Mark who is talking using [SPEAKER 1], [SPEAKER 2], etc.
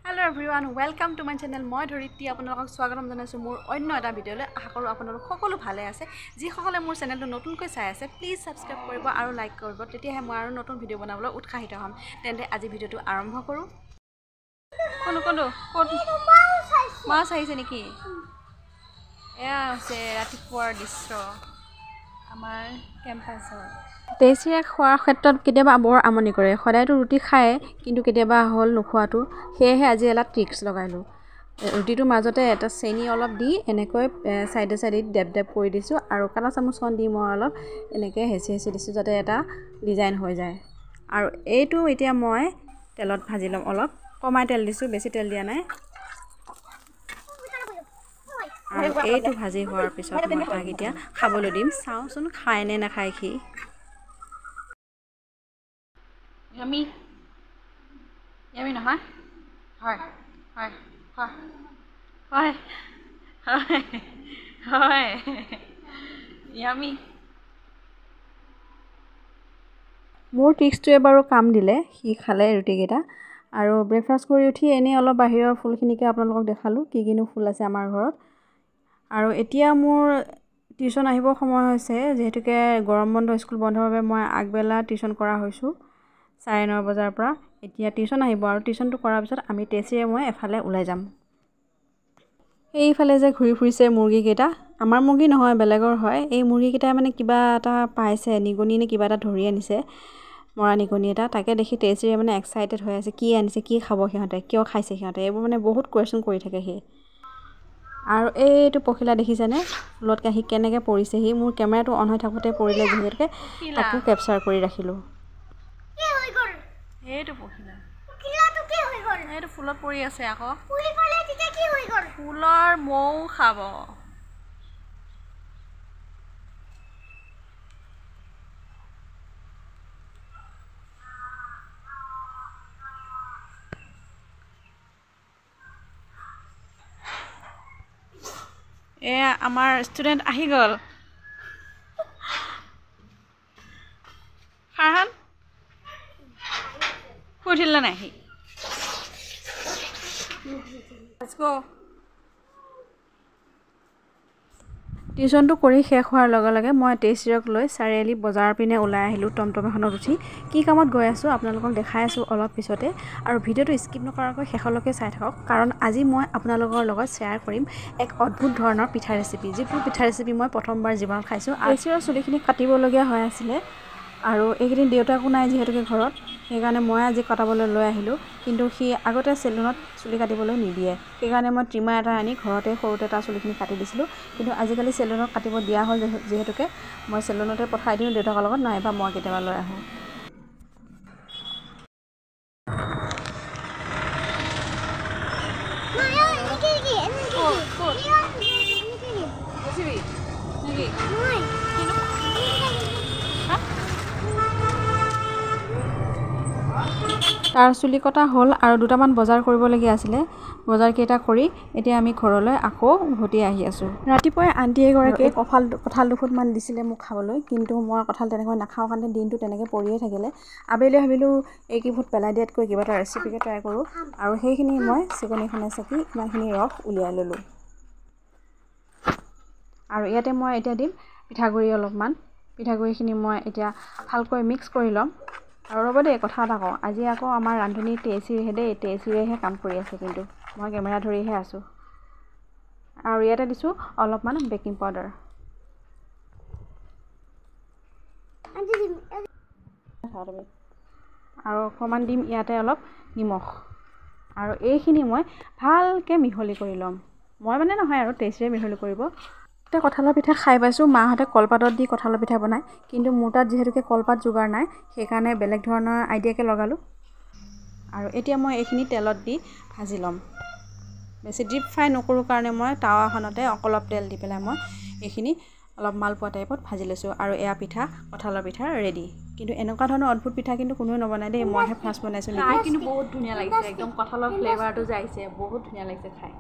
[SPEAKER 1] Hello everyone, welcome to my channel. মই ধৰিত্ৰী আপোনালোকক স্বাগতম জনাইছো মোৰ অন্য এটা ভিডিঅ'লৈ। আশা কৰোঁ আপোনালোক সকলো ভালে আছে। যিসকলে মোৰ চেনেলটো নতুনকৈ চাই আছে প্লিজ সাবস্ক্ৰাইব কৰিব আৰু লাইক কৰিব, তেতিয়াহে মই আৰু নতুন ভিডিঅ' বনাবলৈ উৎসাহিত হ'ম। তেন্তে আজি ভিডিঅ'টো আৰম্ভ কৰোঁ। কোন মাছ আহিছে নেকি? এয়া হৈছে ৰাতিপুৱাৰ দৃশ্য আমাৰ কেম্পাছৰ। তেইছিৰে খোৱাৰ ক্ষেত্ৰত কেতিয়াবা বৰ আমনি কৰে। সদায়তো ৰুটি খায়, কিন্তু কেতিয়াবা হ'ল নোখোৱাটো। সেয়েহে আজি এটা ট্ৰিক্স লগাইলোঁ। ৰুটিটোৰ মাজতে এটা চেনি অলপ দি এনেকৈ চাইডে চাইডে ডেপ ডেপ কৰি দিছোঁ আৰু কাটা চামুচখন দি মই অলপ এনেকৈ হেঁচি হেঁচি দিছোঁ যাতে এটা ডিজাইন হৈ যায়। আৰু এইটো এতিয়া মই তেলত ভাজি ল'ম। অলপ কমাই তেল দিছোঁ, বেছি তেল দিয়া নাই। আৰু এইটো ভাজি হোৱাৰ পিছত মই তাক এতিয়া খাবলৈ দিম। চাওঁচোন খায় নে নাখায় সি। Yummy. Yummy নহয়? হয় হয় হয় হয় হয় হয় Yummy. মোৰ ট্ৰিক্সটোৱে বাৰু কাম দিলে, সি খালে ৰুটিকেইটা। আৰু ব্ৰেকফাষ্ট কৰি উঠি এনেই অলপ বাহিৰৰ ফুলখিনিকে আপোনালোকক দেখালোঁ, কি কিনো ফুল আছে আমাৰ ঘৰত। আৰু এতিয়া মোৰ টিউশ্যন আহিবৰ সময় হৈছে, যিহেতুকে গৰম বন্ধ, স্কুল বন্ধৰ বাবে মই আগবেলা টিউশ্যন কৰা হৈছোঁ 9:30 বজাৰ পৰা। এতিয়া টিউশ্যন আহিব আৰু টিউশ্যনটো কৰাৰ পিছত আমি তেইছিৰে মই এফালে ওলাই যাম। এইফালে যে ঘূৰি ফুৰিছে মুৰ্গীকেইটা, আমাৰ মুৰ্গী নহয় বেলেগৰ হয়। এই মুৰ্গীকেইটাই মানে কিবা এটা পাইছে, নিগনি নে কিবা এটা ধৰি আনিছে, মৰা নিগনি এটা। তাকে দেখি তেইছিৰে মানে এক্সাইটেড হৈ আছে, কি আনিছে, কি খাব সিহঁতে, কিয় খাইছে সিহঁতে, এইবোৰ মানে বহুত কুৱেশ্যন কৰি থাকে সি। আৰু এইটো পখিলা দেখিছেনে, ফুলত কাহি কেনেকৈ পৰিছেহি। মোৰ কেমেৰাটো অন হৈ থাকোঁতে পৰিলে, যিহেতুকে তাকো কেপচাৰ কৰি ৰাখিলোঁ। এইটো পখিলা, এইটো ফুলত পৰি আছে আকৌ। ফুলৰ মৌ খাব। এয়া আমাৰ ষ্টুডেণ্ট আহি গ'ল। ফাৰহান শুই উঠিলে নাই সি? Let's go. টিউশ্যনটো কৰি শেষ হোৱাৰ লগে লগে মই তেইছিৰক লৈ চাৰিআলি বজাৰৰ পিনে ওলাই আহিলোঁ টমটম এখনত উঠি। কি কামত গৈ আছোঁ আপোনালোকক দেখাই আছোঁ অলপ পিছতে। আৰু ভিডিঅ'টো স্কিপ নকৰাকৈ শেষলৈকে চাই থাকক, কাৰণ আজি মই আপোনালোকৰ লগত শ্বেয়াৰ কৰিম এক অদ্ভুত ধৰণৰ পিঠা ৰেচিপি, যিটো পিঠা ৰেচিপি মই প্ৰথমবাৰ জীৱনত খাইছোঁ। তেইছিৰৰ চুলিখিনি কাটিবলগীয়া হৈ আছিলে, আৰু এইকেইদিন দেউতাকো নাই যিহেতুকে ঘৰত, সেইকাৰণে মই আজি কটাবলৈ লৈ আহিলোঁ। কিন্তু সি আগতে চেলুনত চুলি কাটিবলৈ নিদিয়ে, সেইকাৰণে মই ট্ৰিমাৰ এটা আনি ঘৰতে সৰুতে তাৰ চুলিখিনি কাটি দিছিলোঁ। কিন্তু আজিকালি চেলুনত কাটিব দিয়া হ'ল, যিহেতুকে মই চেলুনতে পঠাই দিওঁ দেউতাকৰ লগত, নাইবা মই কেতিয়াবা লৈ আহোঁ। তাৰ চুলি কটা হ'ল আৰু দুটামান বজাৰ কৰিবলগীয়া আছিলে। বজাৰকেইটা কৰি এতিয়া আমি ঘৰলৈ আকৌ উভতি আহি আছোঁ। ৰাতিপুৱাই আণ্টি এগৰাকীয়ে কঁঠাল দুফুটমান দিছিলে মোক খাবলৈ, কিন্তু মই কঁঠাল তেনেকৈ নাখাওঁ কাৰণে দিনটো তেনেকৈ পৰিয়ে থাকিলে। আবেলি ভাবিলোঁ এই কেইফুট পেলাই দিয়াতকৈ কিবা এটা ৰেচিপিকে ট্ৰাই কৰোঁ, আৰু সেইখিনি মই চেকনিখনে চেকি ইমানখিনি ৰস উলিয়াই ল'লোঁ। আৰু ইয়াতে মই এতিয়া দিম পিঠাগুড়ি অলপমান। পিঠাগুড়িখিনি মই এতিয়া ভালকৈ মিক্স কৰি ল'ম। আৰু ৰ'ব দেই, কথা এটা কওঁ, আজি আকৌ আমাৰ ৰান্ধনি তেইছিৰেহে দেই, তেইছিৰেহে কাম কৰি আছে, কিন্তু মই কেমেৰা ধৰিহে আছোঁ। আৰু ইয়াতে দিছোঁ অলপমান বেকিং পাউডাৰ। আৰু অকণমান দিম ইয়াতে অলপ নিমখ। আৰু এইখিনি মই ভালকৈ মিহলি কৰি ল'ম। মই মানে নহয় আৰু তেইছিৰে মিহলি কৰিব। এতিয়া কঁঠালৰ পিঠা খাই পাইছোঁ, মাহঁতে কলপাতত দি কঁঠালৰ পিঠা বনায়, কিন্তু মোৰ তাত যিহেতুকে কলপাত যোগাৰ নাই, সেইকাৰণে বেলেগ ধৰণৰ আইডিয়াকে লগালোঁ। আৰু এতিয়া মই এইখিনি তেলত দি ভাজি ল'ম। বেছি ডিপ ফ্ৰাই নকৰোঁ কাৰণে মই টাৱাখনতে অলপ তেল দি পেলাই মই এইখিনি অলপ মালপোৱা টাইপত ভাজি লৈছোঁ। আৰু এয়া পিঠা, কঁঠালৰ পিঠা ৰেডি। কিন্তু এনেকুৱা ধৰণৰ অদ্ভুত পিঠা কিন্তু কোনেও নবনায় দেই, মইহে ফাৰ্ষ্ট বনাইছোঁ নেকি। কিন্তু বহুত ধুনীয়া লাগিছে, একদম কঁঠালৰ ফ্লেভাৰটো যে আহিছে, বহুত ধুনীয়া লাগিছে খাই।